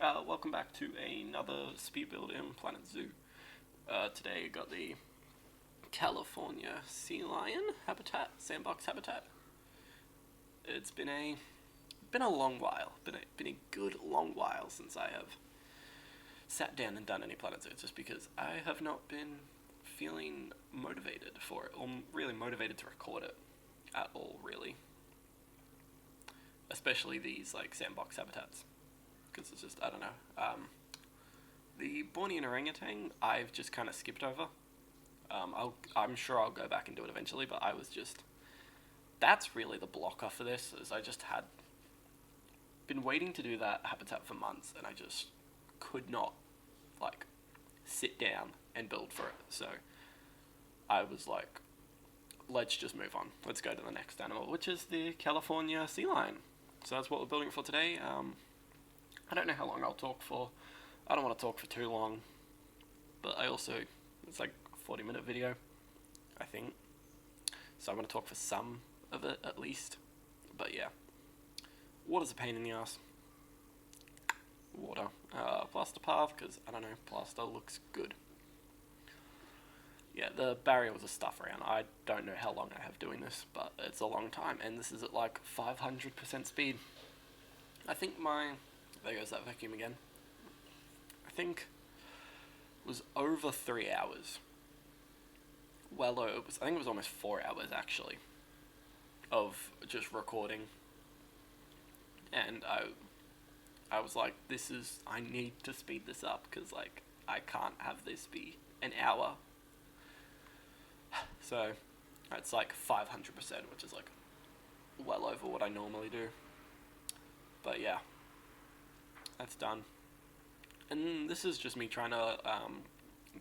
Welcome back to another speed build in Planet Zoo. Today I got the California sea lion habitat, sandbox habitat. It's been a long while, been a good long while since I have sat down and done any Planet Zoo, just because I have not been feeling motivated for it, or really motivated to record it at all, really. Especially these like sandbox habitats, because it's just, I don't know. The Bornean orangutan I've just kind of skipped over. I'm sure I'll go back and do it eventually, but that's really the blocker for this, is I just had been waiting to do that habitat for months, and I just could not, like, sit down and build for it. So I was like, let's just move on. Let's go to the next animal, which is the California sea lion. So that's what we're building for today. I don't know how long I'll talk for. I don't want to talk for too long, but it's like a 40-minute video, I think. So I'm going to talk for some of it, at least. But yeah. Water's a pain in the ass. Water. Plaster path, because, I don't know, plaster looks good. Yeah, the barrier was a stuff around. I don't know how long I have doing this, but it's a long time, and this is at like 500% speed. I think there goes that vacuum again. I think it was over 3 hours. I think it was almost 4 hours actually, of just recording. And I was like, I need to speed this up, because like, I can't have this be an hour. So it's like 500%, which is like well over what I normally do. But yeah, that's done. And this is just me trying to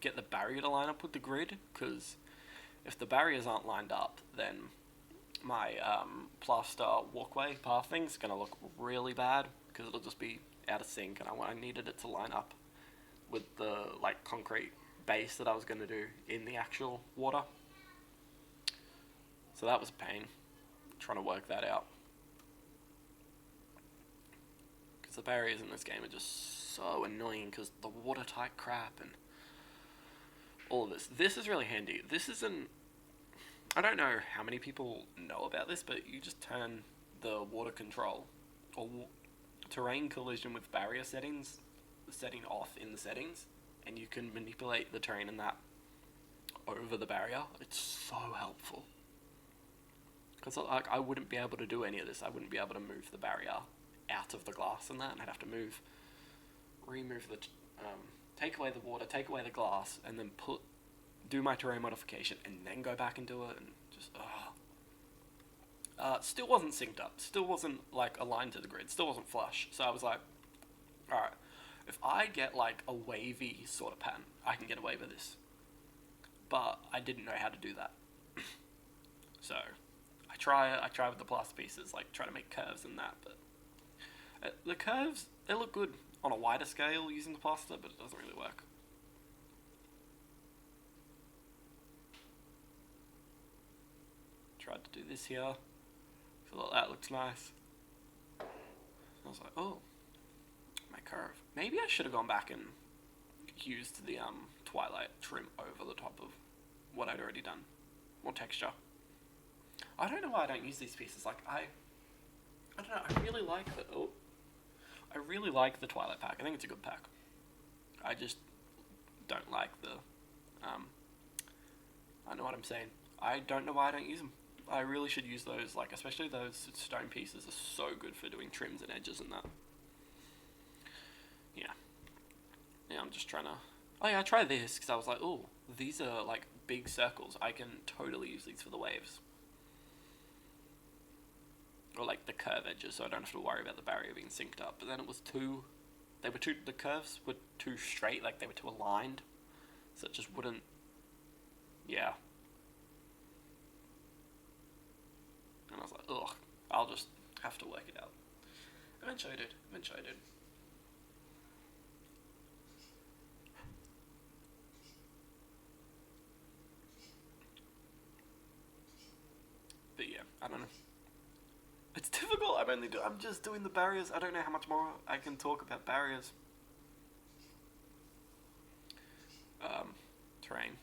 get the barrier to line up with the grid, because if the barriers aren't lined up, then my plaster walkway path thing's going to look really bad, because it'll just be out of sync, and I needed it to line up with the like concrete base that I was going to do in the actual water. So that was a pain, trying to work that out. Because the barriers in this game are just so annoying, because the watertight crap and all of this. This is really handy. I don't know how many people know about this, but you just turn the water control or terrain collision with barrier setting off in the settings, and you can manipulate the terrain in that over the barrier. It's so helpful. Because like, I wouldn't be able to do any of this. I wouldn't be able to move the barrier out of the glass and that, and I'd have to remove the, take away the water, take away the glass, and then do my terrain modification, and then go back and do it, and just, still wasn't synced up, still wasn't, like, aligned to the grid, still wasn't flush, so I was like, alright, if I get, like, a wavy sort of pattern, I can get away with this. But I didn't know how to do that. So I try with the plaster pieces, like, try to make curves and that, but the curves, they look good on a wider scale using the plaster, but it doesn't really work. Tried to do this here. Feel like that looks nice. I was like, oh, my curve. Maybe I should have gone back and used the twilight trim over the top of what I'd already done. More texture. I don't know why I don't use these pieces. Like, I don't know, I really like the Twilight pack. I think it's a good pack. I just don't like the, I know what I'm saying. I don't know why I don't use them. I really should use those, like, especially those stone pieces are so good for doing trims and edges and that. Yeah. Yeah, I'm just trying to, oh yeah, I tried this, because I was like, oh, these are, like, big circles. I can totally use these for the waves. Or like the curve edges, so I don't have to worry about the barrier being synced up. But then it was the curves were too straight, like they were too aligned, so it just wouldn't, yeah. And I was like, ugh, I'll just have to work it out. Eventually I did. But yeah, I don't know. It's difficult. I'm just doing the barriers. I don't know how much more I can talk about barriers. terrain.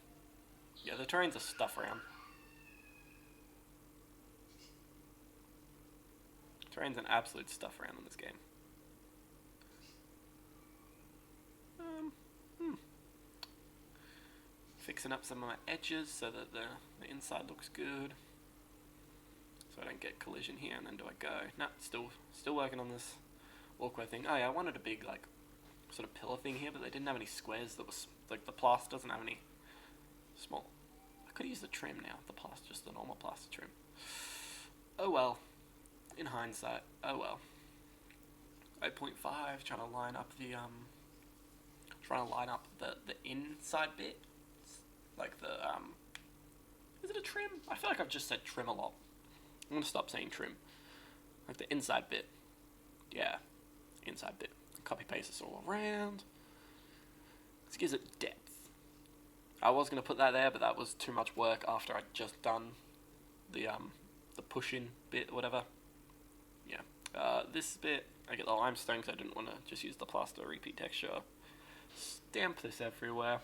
Yeah, the terrain's a stuff around. Terrain's an absolute stuff around in this game. Fixing up some of my edges so that the inside looks good. So I don't get collision here, and then do I go? Nah, still working on this walkway thing. Oh yeah, I wanted a big, like, sort of pillar thing here, but they didn't have any squares that was, like, the plaster doesn't have any small. I could use the trim now, the plaster, just the normal plaster trim. Oh well. In hindsight, oh well. 8.5, trying to line up the inside bit. Like the, is it a trim? I feel like I've just said trim a lot. I'm gonna stop saying trim. Like the inside bit. Yeah, inside bit. Copy paste this all around. This gives it depth. I was gonna put that there, but that was too much work after I'd just done the push-in bit, or whatever. Yeah. This bit, I get the limestone because I didn't want to just use the plaster repeat texture. Stamp this everywhere.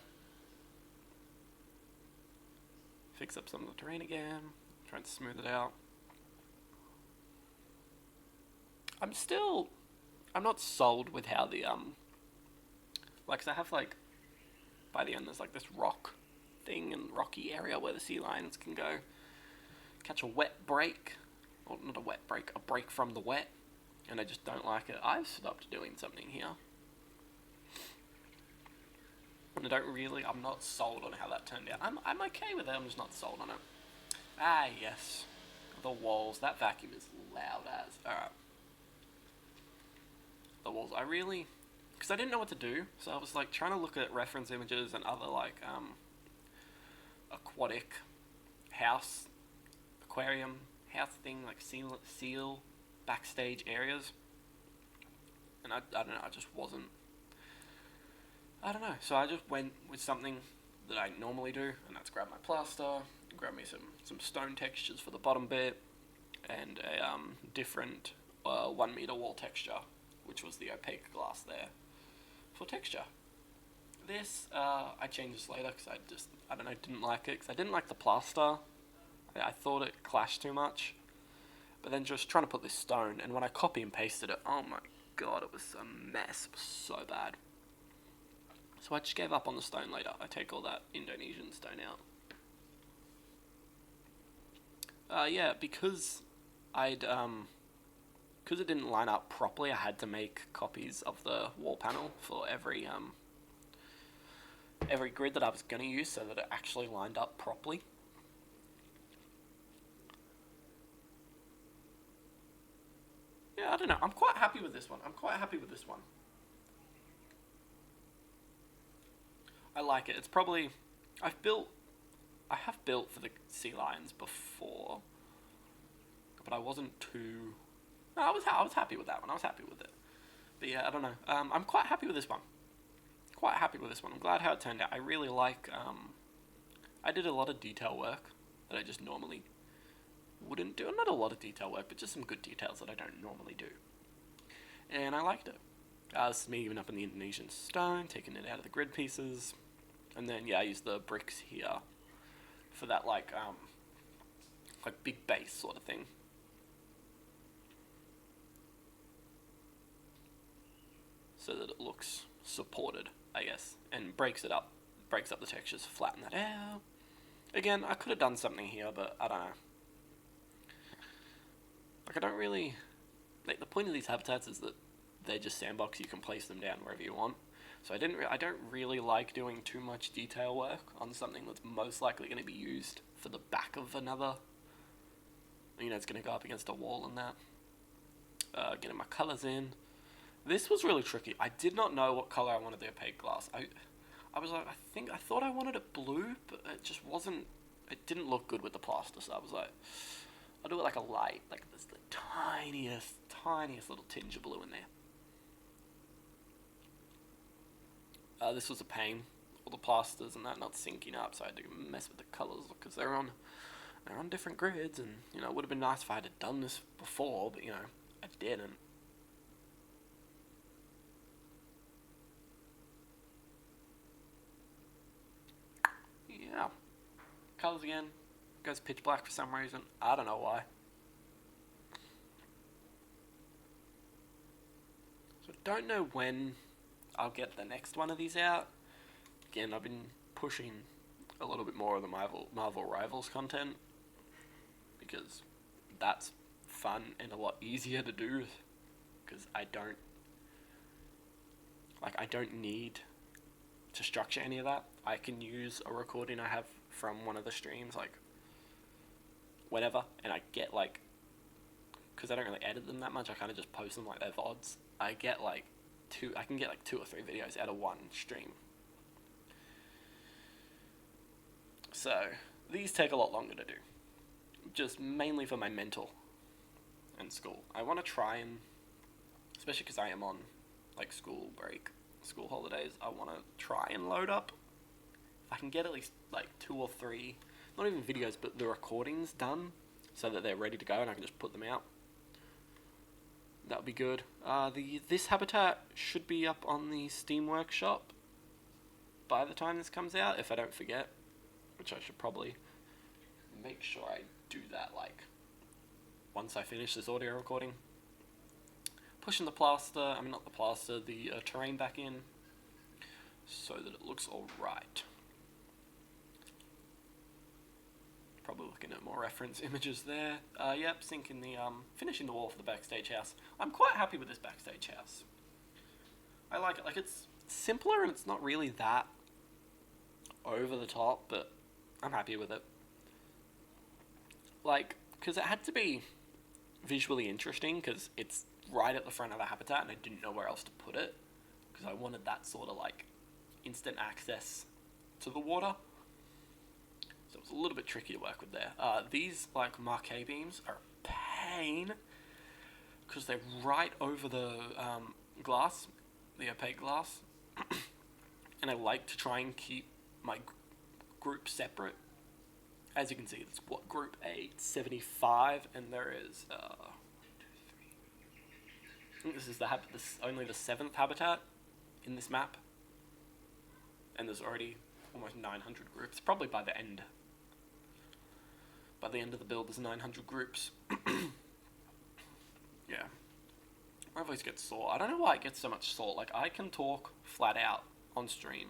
Fix up some of the terrain again. Try and smooth it out. I'm not sold with how the, like, 'cause I have, like, by the end there's, like, this rock thing and rocky area where the sea lions can go catch a wet break. Or not a wet break, a break from the wet. And I just don't like it. I've stopped doing something here. And I'm not sold on how that turned out. I'm okay with it, I'm just not sold on it. Ah, yes. The walls, that vacuum is loud as. Alright. The walls, because I didn't know what to do, so I was, like, trying to look at reference images and other, like, aquatic house, aquarium, house thing, like, seal backstage areas. And I don't know, I just wasn't, I don't know, so I just went with something that I normally do, and that's grab my plaster, grab me some stone textures for the bottom bit, and a different 1 meter wall texture, which was the opaque glass there, for texture. This, I changed this later, because I don't know, didn't like it, because I didn't like the plaster. I thought it clashed too much, but then just trying to put this stone, and when I copy and pasted it, oh my god, it was a mess, it was so bad. So I just gave up on the stone later. I take all that Indonesian stone out. Yeah, because because it didn't line up properly, I had to make copies of the wall panel for every grid that I was going to use so that it actually lined up properly. Yeah, I don't know. I'm quite happy with this one. I like it. It's probably, I have built for the sea lions before, but I wasn't too, no, I was happy with that one. I was happy with it. But yeah, I don't know. I'm quite happy with this one. I'm glad how it turned out. I really like, I did a lot of detail work that I just normally wouldn't do. Not a lot of detail work, but just some good details that I don't normally do. And I liked it. This is me even up in the Indonesian stone, taking it out of the grid pieces. And then, yeah, I used the bricks here for that, like big base sort of thing. So that it looks supported, I guess, and breaks up the textures, flatten that out. Again, I could have done something here, but I don't know. Like, I don't really, like, the point of these habitats is that they're just sandbox, you can place them down wherever you want. So I don't really like doing too much detail work on something that's most likely going to be used for the back of another. You know, it's going to go up against a wall and that. Getting my colours in. This was really tricky. I did not know what colour I wanted the opaque glass. I was like, I thought I wanted it blue, but it just wasn't, it didn't look good with the plaster, so I was like, I'll do it like a light, like this the tiniest little tinge of blue in there. This was a pain, all the plasters and that not syncing up, so I had to mess with the colours because they're on different grids, and you know, it would have been nice if I had done this before, but you know, I didn't. colours again. It goes pitch black for some reason. I don't know why. So I don't know when I'll get the next one of these out. Again, I've been pushing a little bit more of the Marvel Rivals content because that's fun and a lot easier to do, because I don't need to structure any of that. I can use a recording I have from one of the streams, like whatever, and I get like, because I don't really edit them that much, I kind of just post them like they're VODs. I can get like 2 or 3 videos out of one stream. So these take a lot longer to do, just mainly for my mental and school. I want to try and, especially because I am on like school break, school holidays, I want to try and load up, if I can get at least like 2 or 3, not even videos, but the recordings done so that they're ready to go and I can just put them out. That would be good. This habitat should be up on the Steam Workshop by the time this comes out, if I don't forget, which I should probably make sure I do that, like, once I finish this audio recording. Pushing the terrain back in so that it looks alright. Probably looking at more reference images there. Yep, finishing the wall for the backstage house. I'm quite happy with this backstage house. I like it. Like, it's simpler and it's not really that over the top, but I'm happy with it. Like, because it had to be visually interesting, because it's right at the front of the habitat and I didn't know where else to put it, because I wanted that sort of like instant access to the water. So it was a little bit tricky to work with there. These like marquee beams are a pain because they're right over the glass, the opaque glass, and I like to try and keep my group separate. As you can see, it's group 875, and there is 1, 2, 3. I think this is only the 7th habitat in this map, and there's already almost 900 groups. Probably by the end of the build, there's 900 groups. Yeah, my voice gets sore. I don't know why it gets so much sore. Like, I can talk flat out on stream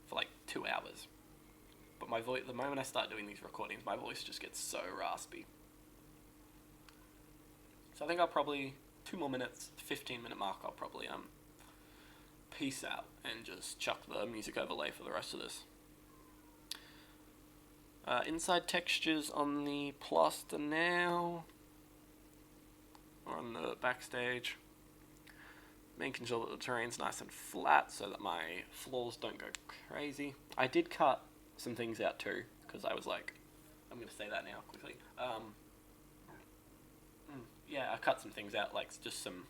for like 2 hours. But my voice, the moment I start doing these recordings, my voice just gets so raspy. So I think I'll probably, 2 more minutes, 15-minute mark, I'll probably peace out and just chuck the music overlay for the rest of this. Inside textures on the plaster now, or on the backstage. Making sure that the terrain's nice and flat so that my floors don't go crazy. I did cut some things out too, because I was like, I'm going to say that now quickly. Yeah, I cut some things out, like just some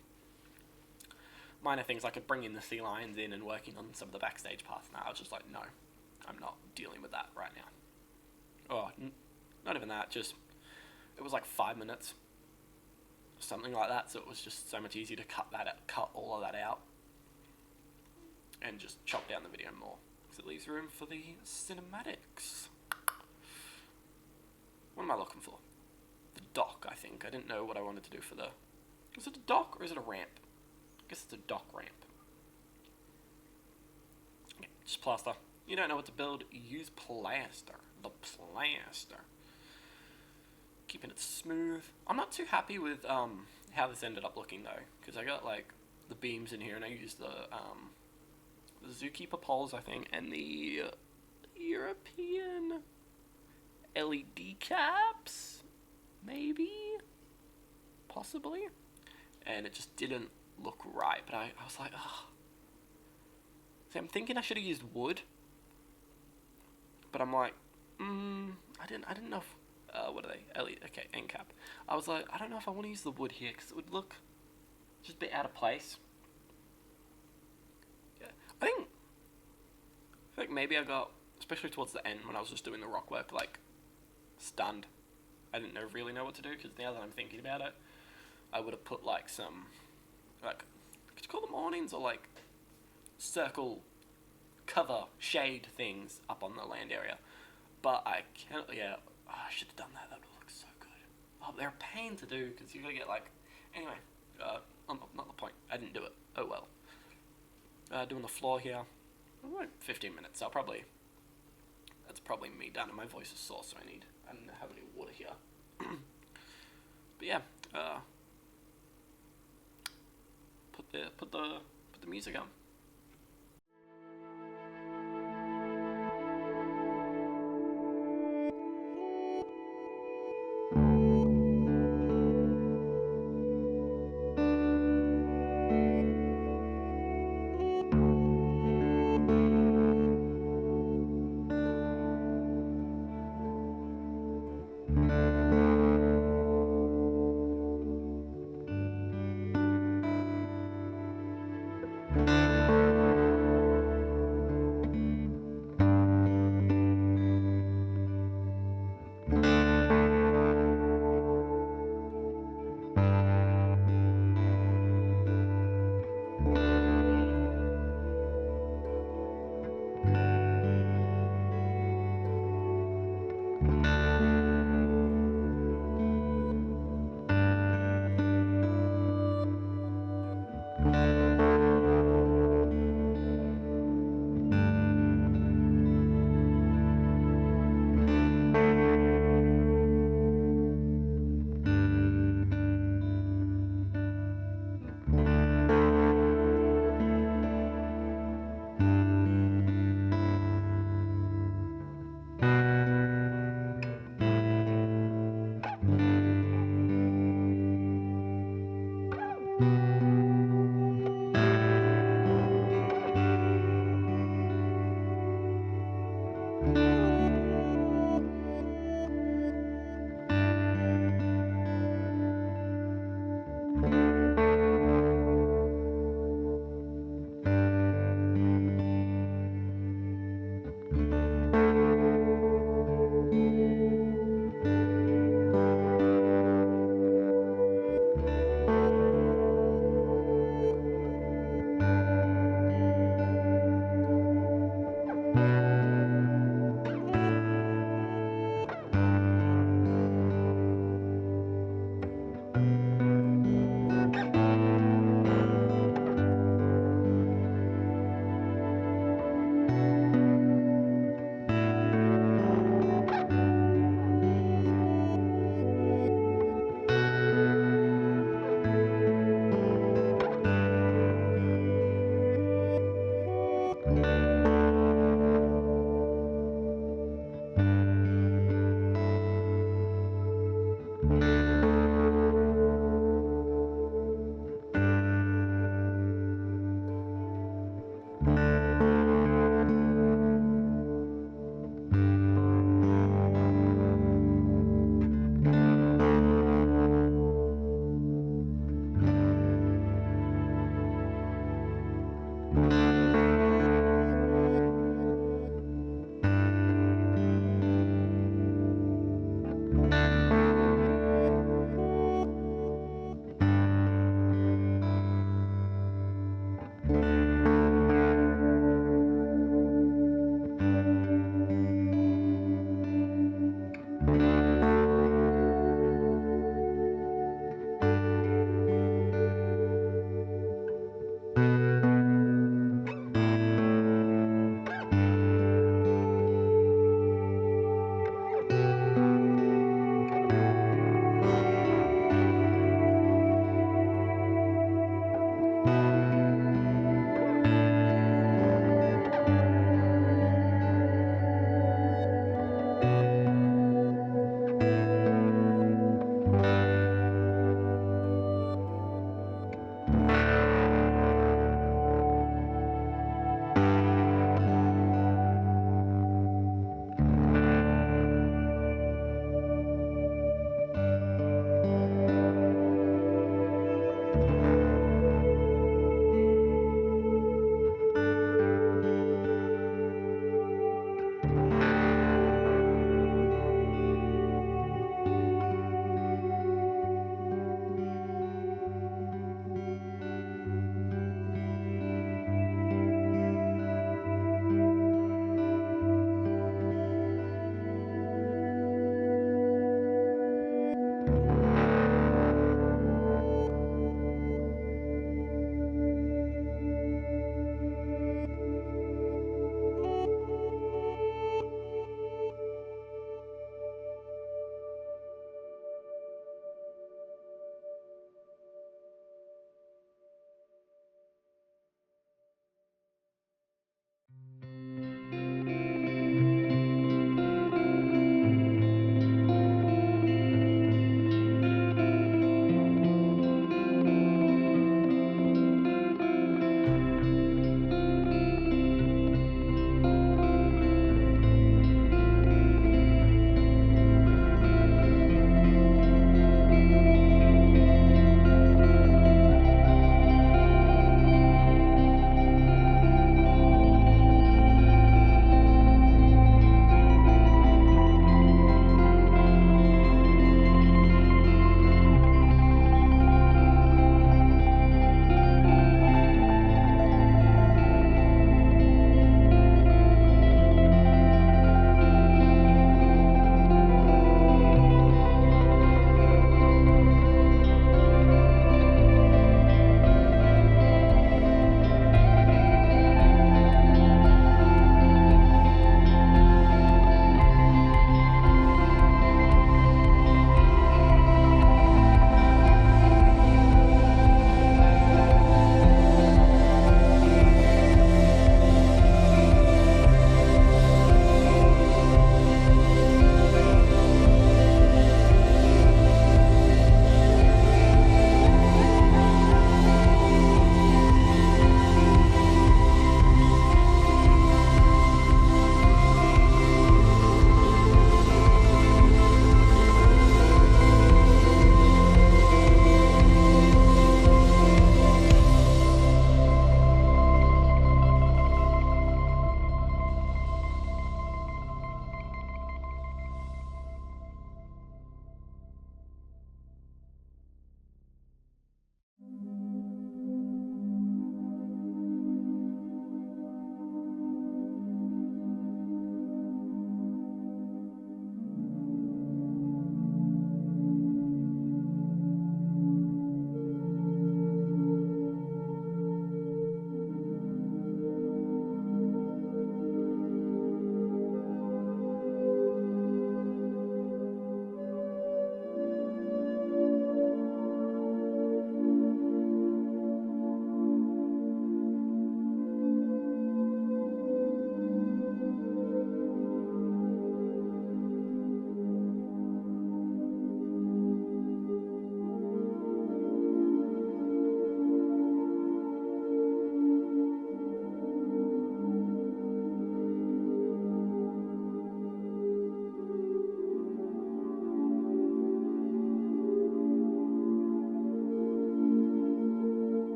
minor things. I could bring in the sea lions in and working on some of the backstage parts. Now I was just like, no, I'm not dealing with that right now. Oh, not even that, just, it was like 5 minutes, something like that, so it was just so much easier to cut all of that out, and just chop down the video more, because it leaves room for the cinematics. What am I looking for? The dock, I think. I didn't know what I wanted to do for the... Is it a dock or is it a ramp? I guess it's a dock ramp. Yeah, just plaster. You don't know what to build, use plaster. The plaster. Keeping it smooth. I'm not too happy with how this ended up looking though, because I got like the beams in here and I used the zookeeper poles, I think, and the European LED caps, maybe, possibly, and it just didn't look right. But I was like, oh. See, I'm thinking I should have used wood, but I'm like, I didn't know if, what are they? LED, okay, end cap. I was like, I don't know if I want to use the wood here, because it would look just a bit out of place. Yeah, I feel like maybe I got, especially towards the end when I was just doing the rock work, like, stunned. I didn't really know what to do, because now that I'm thinking about it, I would have put like some, like, could you call them awnings, or like circle cover shade things up on the land area. But I can't. Yeah, oh, I should have done that. That would look so good. Oh, they're a pain to do because you gotta get like. Anyway, not the point. I didn't do it. Oh well. Doing the floor here. Like 15 minutes. That's probably me down, and my voice is sore, so I don't have any water here. But yeah, put the music on.